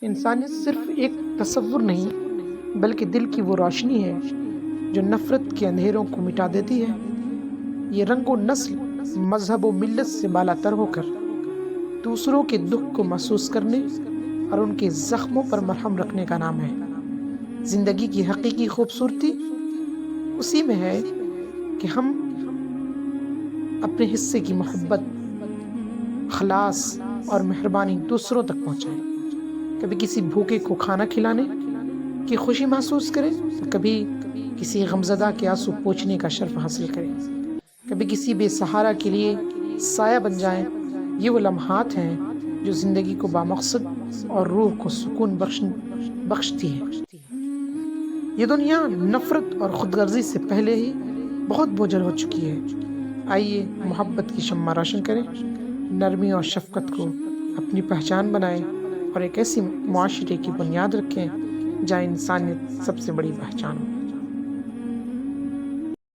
انسانیت صرف ایک تصور نہیں بلکہ دل کی وہ روشنی ہے جو نفرت کے اندھیروں کو مٹا دیتی ہے۔ یہ رنگ و نسل، مذہب و ملت سے بالا تر ہو کر دوسروں کے دکھ کو محسوس کرنے اور ان کے زخموں پر مرہم رکھنے کا نام ہے۔ زندگی کی حقیقی خوبصورتی اسی میں ہے کہ ہم اپنے حصے کی محبت، خلاص اور مہربانی دوسروں تک پہنچائیں۔ کبھی کسی بھوکے کو کھانا کھلانے کی خوشی محسوس کریں تو کبھی کسی غمزدہ کے آنسو پوچھنے کا شرف حاصل کریں، کبھی کسی بے سہارا کے لیے سایہ بن جائیں۔ یہ وہ لمحات ہیں جو زندگی کو بامقصد اور روح کو سکون بخشتی ہے۔ یہ دنیا نفرت اور خود غرضی سے پہلے ہی بہت بوجھل ہو چکی ہے۔ آئیے محبت کی شمع روشن کریں، نرمی اور شفقت کو اپنی پہچان بنائیں اور ایک ایسی معاشرے کی بنیاد رکھیں جہاں انسانیت سب سے بڑی پہچان ہو۔